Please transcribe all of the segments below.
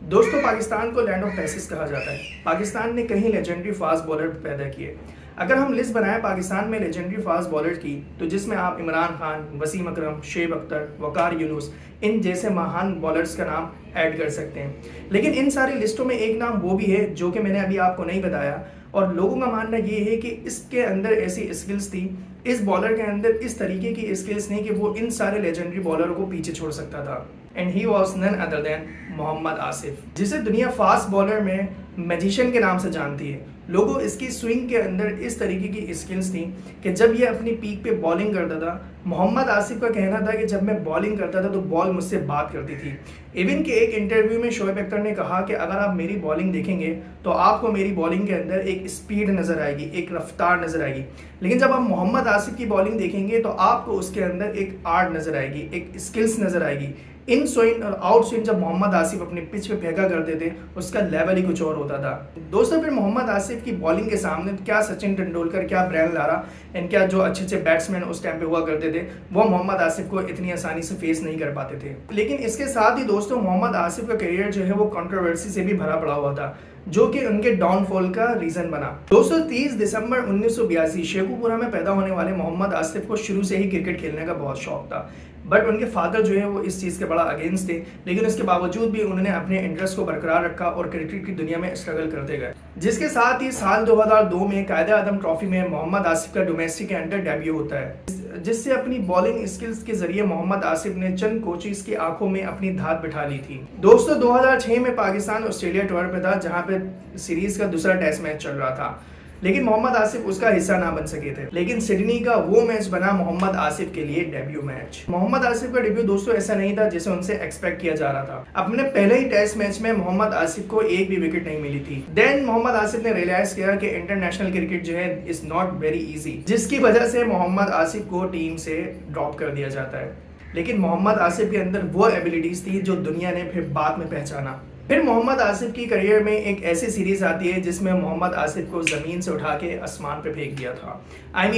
दोस्तों, पाकिस्तान को land of पैसेस कहा जाता है। पाकिस्तान ने कई लेजेंडरी फास्ट बॉलर पैदा किए। अगर हम लिस्ट बनाएं पाकिस्तान में लेजेंडरी फास्ट बॉलर की, तो जिसमें आप इमरान खान, वसीम अकरम, शेब अख्तर, वकार यूनुस इन जैसे महान बॉलर्स का नाम ऐड कर सकते हैं। लेकिन इन सारी लिस्टों में एक नाम वो भी है जो कि मैंने अभी आपको नहीं बताया, और लोगों का मानना ये है कि इसके अंदर ऐसी स्किल्स थी, इस बॉलर के अंदर इस तरीके की स्किल्स नहीं कि वो इन सारे लेजेंडरी बॉलरों को पीछे छोड़ सकता था। And he was none other than Mohammad Asif, जिसे दुनिया फास्ट बॉलर में मैजिशियन के नाम से जानती है। लोगों इसकी स्विंग के अंदर इस तरीके की स्किल्स थी कि जब ये अपनी पीक पे बॉलिंग करता था, मोहम्मद आसिफ का कहना था कि जब मैं बॉलिंग करता था तो बॉल मुझसे बात करती थी। इवन के एक इंटरव्यू में शोएब अख्तर ने कहा कि अगर आप मेरी बॉलिंग देखेंगे तो आपको मेरी बॉलिंग के अंदर एक स्पीड नज़र आएगी, एक रफ्तार नज़र आएगी, लेकिन जब आप मोहम्मद आसिफ की बॉलिंग देखेंगे तो आपको उसके अंदर एक आर्ट नज़र आएगी, एक स्किल्स नज़र आएगी। इन स्विंग और आउट स्विंग जब मोहम्मद आसिफ अपने पिच पे फेंका करते थे, उसका लेवल ही कुछ और होता था। दोस्तों, फिर मोहम्मद आसिफ की बॉलिंग के सामने क्या सचिन तेंदुलकर, क्या ब्रायन लारा एंड क्या जो अच्छे अच्छे बैट्समैन उस टाइम पे हुआ करते थे, वो मोहम्मद आसिफ को इतनी आसानी से फेस नहीं कर पाते थे। लेकिन इसके साथ ही दोस्तों, मोहम्मद आसिफ का करियर जो है वो कंट्रोवर्सी से भी भरा पड़ा हुआ था, जो कि उनके डाउनफॉल का रीजन बना। दोस्तों, 30 दिसंबर 1982 शेखुपुरा में पैदा होने वाले मोहम्मद आसिफ को शुरू से ही क्रिकेट खेलने का बहुत शौक था, बट उनके फादर जो है वो इस चीज़ के बड़ा अगेंस्ट थे। लेकिन उसके बावजूद भी उन्होंने अपने इंटरेस्ट को बरकरार रखा और क्रिकेट की दुनिया में स्ट्रगल करते गए, जिसके साथ ही साल 2002 में कायदे-ए-आज़म ट्रॉफी में मोहम्मद आसिफ का डोमेस्टिक के अंडर डेब्यू होता है, जिससे अपनी बॉलिंग स्किल्स के जरिए मोहम्मद आसिफ ने चंद कोचेस की आंखों में अपनी धात बिठा ली थी। दोस्तों, 2006 में पाकिस्तान ऑस्ट्रेलिया टूर पे था, जहां पे सीरीज का दूसरा टेस्ट मैच चल रहा था, लेकिन मोहम्मद आसिफ उसका हिस्सा ना बन सके थे। लेकिन सिडनी का वो मैच बना मोहम्मद आसिफ के लिए डेब्यू मैच। मोहम्मद आसिफ का डेब्यू दोस्तों ऐसा नहीं था जैसे उनसे एक्सपेक्ट किया जा रहा था। अपने पहले ही टेस्ट मैच में मोहम्मद आसिफ को एक भी विकेट नहीं मिली थी। देन मोहम्मद आसिफ ने रियलाइज किया कि इंटरनेशनल क्रिकेट जो है इज नॉट वेरी इजी, जिसकी वजह से मोहम्मद आसिफ को टीम से ड्रॉप कर दिया जाता है। लेकिन मोहम्मद आसिफ के अंदर वो एबिलिटीज थी जो दुनिया ने फिर बाद में पहचाना। फिर मोहम्मद आसिफ की करियर में एक ऐसी सीरीज आती है जिसमें मोहम्मद आसिफ को ज़मीन से उठा के आसमान पे फेंक दिया था।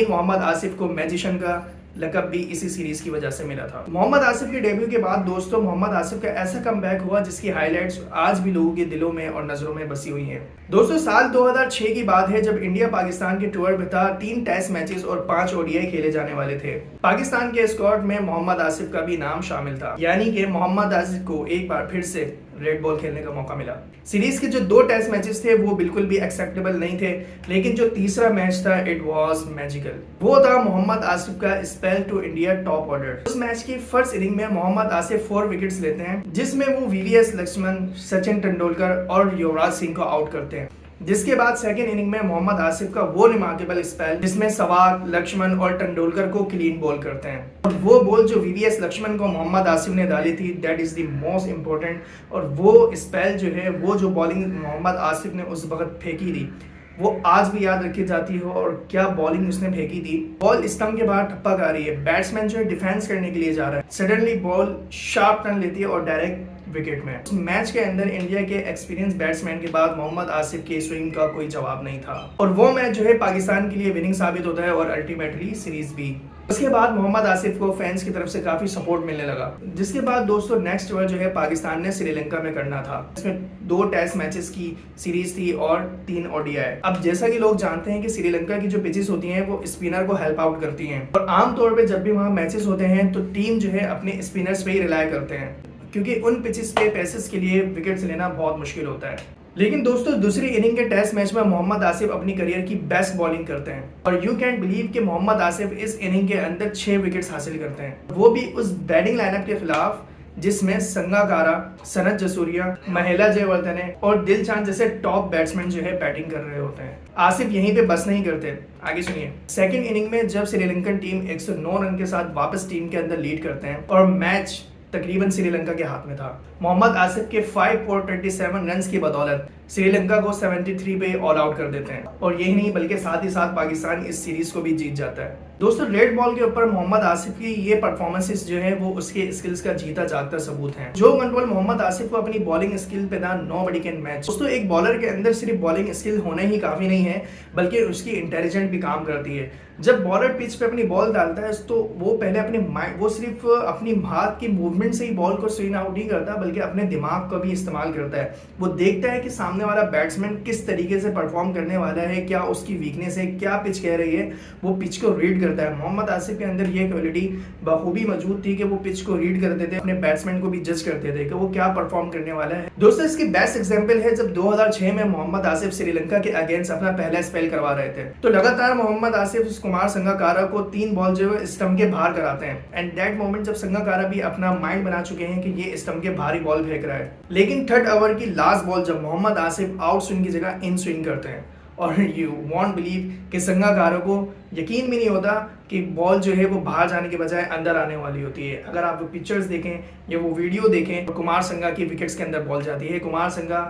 मोहम्मद आसिफ को मैजिशियन का लकब भी इसी सीरीज की वजह से मिला था। मोहम्मद आसिफ के डेब्यू के बाद दोस्तों, मोहम्मद आसिफ का ऐसा कमबैक हुआ जिसकी हाइलाइट्स आज भी लोगों के दिलों में और नजरों में बसी हुई हैं। दोस्तों, साल 2006 की बात है जब इंडिया पाकिस्तान के टूर पे था। 3 टेस्ट मैचेस और 5 ओडीआई खेले जाने वाले थे। पाकिस्तान के स्क्वाड में मोहम्मद आसिफ का भी नाम शामिल था, यानी कि मोहम्मद आसिफ को एक बार फिर से रेड बॉल खेलने का मौका मिला। सीरीज के जो 2 टेस्ट मैचेस थे वो बिल्कुल भी एक्सेप्टेबल नहीं थे, लेकिन जो तीसरा मैच था इट वाज मैजिकल। वो था मोहम्मद आसिफ का spell to India top order. उस मैच की फर्स्ट इनिंग में मोहम्मद आसिफ 4 विकेट्स लेते हैं, जिसमें वो वीवीएस लक्ष्मण, सचिन तेंदुलकर और युवराज सिंह को आउट करते हैं। जिसके बाद सेकंड इनिंग में मोहम्मद आसिफ का वो रिमार्केबल स्पेल जिसमें सहवाग, लक्ष्मण और तेंदुलकर को क्लीन बॉल करते हैं, और वो बॉल जो वीवीएस लक्ष्मण को मोहम्मद आसिफ ने डाली थी, that is the most important. और वो स्पेल जो है, वो जो बॉलिंग मोहम्मद आसिफ ने उस वक्त फेंकी थी, वो आज भी याद रखी जाती है। और क्या बॉलिंग उसने फेंकी थी, बॉल स्टंप के बाहर ठप्पा आ रही है, बैट्समैन जो है डिफेंस करने के लिए जा रहा है, सडनली बॉल शार्प टर्न लेती है और डायरेक्ट विकेट में। उस मैच के अंदर इंडिया के एक्सपीरियंस बैट्समैन के बाद मोहम्मद आसिफ के स्विंग का कोई जवाब नहीं था, और वो मैच जो है पाकिस्तान के लिए विनिंग साबित होता है और अल्टीमेटली सीरीज भी। उसके बाद मोहम्मद आसिफ को फैंस की तरफ से काफी सपोर्ट मिलने लगा, जिसके बाद दोस्तों नेक्स्ट टूर जो है पाकिस्तान ने श्रीलंका में करना था। इसमें 2 टेस्ट मैचेस की सीरीज थी और 3 ओडीआई। अब जैसा कि लोग जानते हैं कि श्रीलंका की जो पिचेस होती हैं वो स्पिनर को हेल्प आउट करती हैं, और आमतौर पर जब भी वहाँ मैचेस होते हैं तो टीम जो है अपने स्पिनर्स पे ही रिलाय करते हैं, क्योंकि उन पिचेस पे पेसर्स के लिए विकेट्स लेना बहुत मुश्किल होता है। लेकिन दोस्तों, दूसरी इनिंग के टेस्ट मैच में मोहम्मद आसिफ अपनी करियर की बेस्ट बॉलिंग करते हैं, और यू कैन बिलीव कि मोहम्मद आसिफ इस इनिंग के अंदर 6 विकेट्स हासिल करते हैं, वो भी उस बैटिंग लाइनअप के खिलाफ जिसमें संगाकारा, सनत जसूरिया, महिला जयवर्धने और दिलशान जैसे टॉप बैट्समैन जो है बैटिंग कर रहे होते हैं। आसिफ यहीं पे बस नहीं करते, आगे सुनिए। सेकंड इनिंग में जब श्रीलंकन टीम 109 रन के साथ वापस टीम के अंदर लीड करते हैं और मैच तकरीबन श्रीलंका के हाथ में था, मोहम्मद आसिफ के 5 for 27 रन की बदौलत श्रीलंका को 73 पे ऑल आउट कर देते हैं, और यही नहीं बल्कि साथ ही साथ पाकिस्तान इस सीरीज को भी जीत जाता है। दोस्तों रेड बॉल के ऊपर मोहम्मद आसिफ की ये परफॉर्मेंसेस जो है वो उसके स्किल्स का जीता जागता सबूत है। जो कंट्रोल मोहम्मद आसिफ को अपनी बॉलिंग स्किल पे था, नोबडी कैन मैच। दोस्तों एक बॉलर के अंदर सिर्फ बॉलिंग स्किल होना ही काफी नहीं है, बल्कि उसकी इंटेलिजेंट भी काम करती है। जब बॉलर पिच पे अपनी बॉल डालता है तो वो पहले अपने माइंड, वो सिर्फ अपनी हाथ की मूवमेंट से ही बॉल को स्विंग आउट नहीं करता, बल्कि अपने दिमाग का भी इस्तेमाल करता है। वो देखता है कि सामने वाला बैट्समैन किस तरीके से परफॉर्म करने वाला है, क्या उसकी वीकनेस है, क्या पिच कह रही है, वो पिच को रीड करता है। मोहम्मद आसिफ के अंदर ये क्वालिटी बखूबी मौजूद थी कि वो पिच को रीड करते थे, अपने बैट्समैन को भी जज करते थे कि वो क्या परफॉर्म करने वाला है। दोस्तों इसकी बेस्ट एग्जांपल है जब 2006 में मोहम्मद आसिफ श्रीलंका के अगेंस्ट अपना पहला स्पेल करवा रहे थे, तो लगातार मोहम्मद आसिफ कुमार संगकारा को 3 बॉल जो है स्टंप के बाहर कराते हैं। एंड दैट मोमेंट जब संगकारा भी अपना माइंड बना चुके हैं कि ये स्टंप के भारी बॉल फेंक रहा है, लेकिन थर्ड ओवर की लास्ट बॉल जब मोहम्मद आसिफ आउट स्विंग की जगह इन स्विंग करते हैं, और यू वॉन्ट बिलीव कि संगकारा को यकीन भी नहीं होता कि बॉल जो है वो बाहर जाने के बजाय अंदर आने वाली होती है। अगर आप वो पिक्चर्स देखें या वो वीडियो देखें तो कुमार संगा की विकेट्स के अंदर बॉल जाती है। कुमार संगा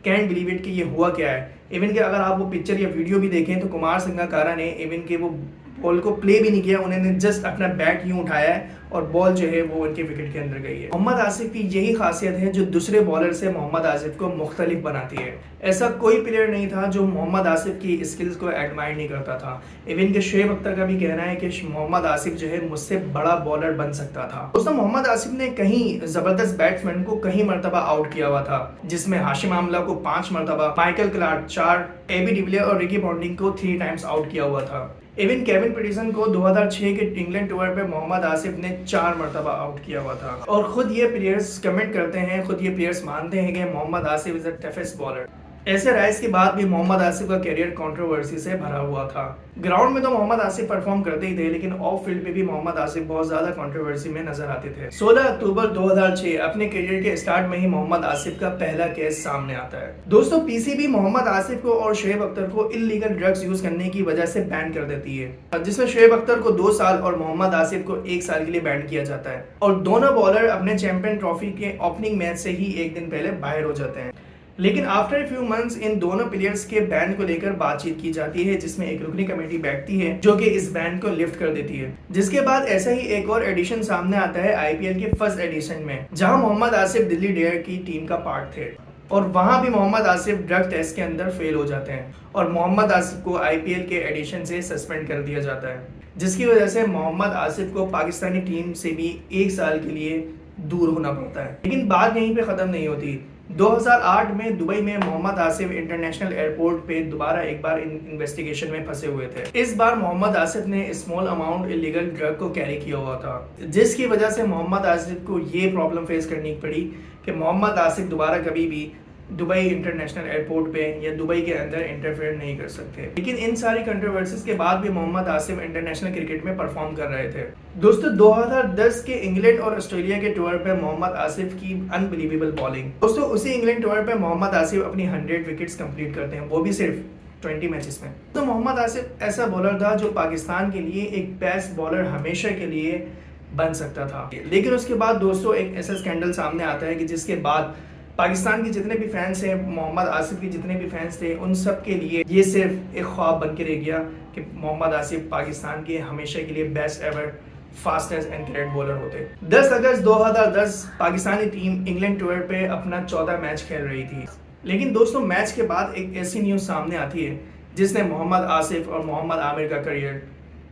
कैन बिलीव इट कि ये हुआ क्या है। इवन कि अगर आप वो पिक्चर या वीडियो भी देखें तो कुमार संगकारा ने इवन के वो बॉल को प्ले भी नहीं किया, उन्होंने जस्ट अपना बैट यूं उठाया है और बॉल जो है वो उनके विकेट के अंदर गई है। मोहम्मद आसिफ की यही खासियत है जो दूसरे बॉलर से मोहम्मद आसिफ को मुख्तलिफ बनाती है। ऐसा कोई प्लेयर नहीं था जो मोहम्मद आसिफ की स्किल्स को एडमायर नहीं करता था। इवन के शोएब अख्तर का भी कहना है कि मोहम्मद आसिफ जो है मुझसे बड़ा बॉलर बन सकता था। दोस्तों मोहम्मद आसिफ ने कहीं जबरदस्त बैट्समैन को कई मरतबा आउट किया हुआ था, जिसमें हाशिम आमला को 5 मरतबा, माइकल क्लार्क 4, एबी डिविलियर और रिकी पॉन्टिंग को 3 टाइम्स आउट किया हुआ था। इवन केविन पीटरसन को 2006 के इंग्लैंड टूर पे मोहम्मद आसिफ ने 4 मरतबा आउट किया हुआ था। और खुद ये प्लेयर्स कमेंट करते हैं, खुद ये प्लेयर्स मानते हैं कि Mohammad Asif is the toughest bowler. ऐसे राइज के बाद भी मोहम्मद आसिफ का करियर कंट्रोवर्सी से भरा हुआ था। ग्राउंड में तो मोहम्मद आसिफ परफॉर्म करते ही थे, लेकिन ऑफ फील्ड पे भी मोहम्मद आसिफ बहुत ज्यादा कंट्रोवर्सी में नजर आते थे। 16 अक्टूबर 2006 अपने करियर के स्टार्ट में ही मोहम्मद आसिफ का पहला केस सामने आता है। दोस्तों पीसीबी मोहम्मद आसिफ को और शोएब अख्तर को इल्लीगल ड्रग्स यूज करने की वजह से बैन कर देती है, जिसमें शोएब अख्तर को 2 साल और मोहम्मद आसिफ को 1 साल के लिए बैन किया जाता है। और दोनों बॉलर अपने चैंपियन ट्रॉफी के ओपनिंग मैच से ही 1 दिन पहले बाहर हो जाते हैं। लेकिन आफ्टर फ्यू मंथ्स इन दोनों प्लेयर्स के बैन को लेकर बातचीत की जाती है, जिसमें एक रुकनी कमेटी बैठती है जो कि इस बैन को लिफ्ट कर देती है। जिसके बाद ऐसा ही एक और एडिशन सामने आता है आईपीएल के फर्स्ट एडिशन में, जहां मोहम्मद आसिफ दिल्ली डेयर की टीम का पार्ट थे, और वहां भी मोहम्मद आसिफ ड्रग टेस्ट के अंदर फेल हो जाते हैं और मोहम्मद आसिफ को आईपीएल के एडिशन से सस्पेंड कर दिया जाता है, जिसकी वजह से मोहम्मद आसिफ को पाकिस्तानी टीम से भी 1 साल के लिए दूर होना पड़ता है। लेकिन बात यहीं पे खत्म नहीं होती। 2008 में दुबई में मोहम्मद आसिफ इंटरनेशनल एयरपोर्ट पे दोबारा एक बार इन्वेस्टिगेशन में फंसे हुए थे। इस बार मोहम्मद आसिफ ने स्मॉल अमाउंट इलीगल ड्रग को कैरी किया हुआ था, जिसकी वजह से मोहम्मद आसिफ को ये प्रॉब्लम फेस करनी पड़ी कि मोहम्मद आसिफ दोबारा कभी भी दुबई इंटरनेशनल एयरपोर्ट पे या दुबई के अंदर इंटरफेयर नहीं कर सकते। लेकिन इन सारी कंट्रोवर्सीज के बाद भी मोहम्मद आसिफ इंटरनेशनल क्रिकेट में परफॉर्म कर रहे थे। दोस्तों 2010 के इंग्लैंड और ऑस्ट्रेलिया के टूर पे मोहम्मद आसिफ की अनबिलीवेबल बॉलिंग। दोस्तों उसी इंग्लैंड टूर पे मोहम्मद आसिफ अपनी 100 विकेट्स कंप्लीट करते हैं, वो भी सिर्फ 20 मैचेस में। तो मोहम्मद आसिफ ऐसा बॉलर था जो पाकिस्तान के लिए एक बेस्ट बॉलर हमेशा के लिए बन सकता था। लेकिन उसके बाद दोस्तों एक ऐसा स्कैंडल सामने आता है कि जिसके बाद पाकिस्तान के जितने भी फैंस हैं, मोहम्मद आसिफ के जितने भी फैंस थे, उन सब के लिए ये सिर्फ एक ख्वाब बन के रह गया कि मोहम्मद आसिफ पाकिस्तान के हमेशा के लिए best ever fastest and great bowler होते। 10 अगस्त 2010 पाकिस्तानी टीम इंग्लैंड टूर पे अपना 14 मैच खेल रही थी। लेकिन दोस्तों मैच के बाद एक ऐसी न्यूज़ सामने आती है जिसने मोहम्मद आसिफ और मोहम्मद आमिर का करियर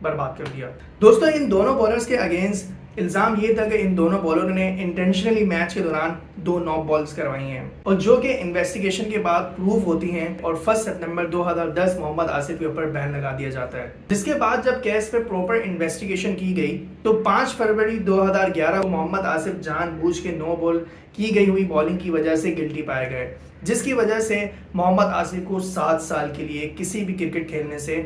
बर्बाद कर दिया। दोस्तों इन दोनों बॉलर्स के अगेंस्ट इल्जाम ये था कि इन दोनों बॉलरों ने इंटेंशनली मैच के दौरान 2 नॉक बॉल्स करवाई हैं, और जो कि इन्वेस्टिगेशन के बाद प्रूव होती हैं, और 1 सितंबर 2010 मोहम्मद आसिफ के ऊपर बैन लगा दिया जाता है। जिसके बाद जब केस पे प्रॉपर इन्वेस्टिगेशन की गई तो 5 फरवरी 2011 को मोहम्मद आसिफ जानबूझ के नो बॉल की गई हुई बॉलिंग की वजह से गिल्टी पाए गए, जिसकी वजह से मोहम्मद आसिफ को 7 साल के लिए किसी भी क्रिकेट खेलने से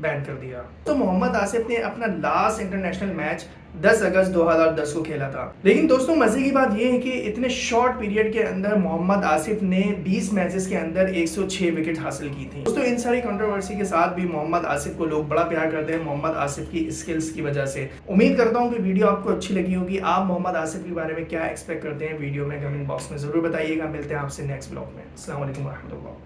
बैन कर दिया। तो मोहम्मद आसिफ ने अपना लास्ट इंटरनेशनल मैच 10 अगस्त 2010 को खेला था। लेकिन दोस्तों मजे की बात यह है कि इतने शॉर्ट पीरियड के अंदर मोहम्मद आसिफ ने 20 मैचेस के अंदर 106 विकेट हासिल की थी। दोस्तों इन सारी कंट्रोवर्सी के साथ भी मोहम्मद आसिफ को लोग बड़ा प्यार करते हैं मोहम्मद आसिफ की स्किल्स की वजह से। उम्मीद करता हूँ कि वीडियो आपको अच्छी लगी होगी। आप मोहम्मद आसिफ के बारे में क्या एक्सपेक्ट करते हैं वीडियो में कमेंट बॉक्स में जरूर बताइएगा। मिलते हैं आपसे नेक्स्ट ब्लॉग में। अस्सलाम वालेकुम रहमतुल्लाह।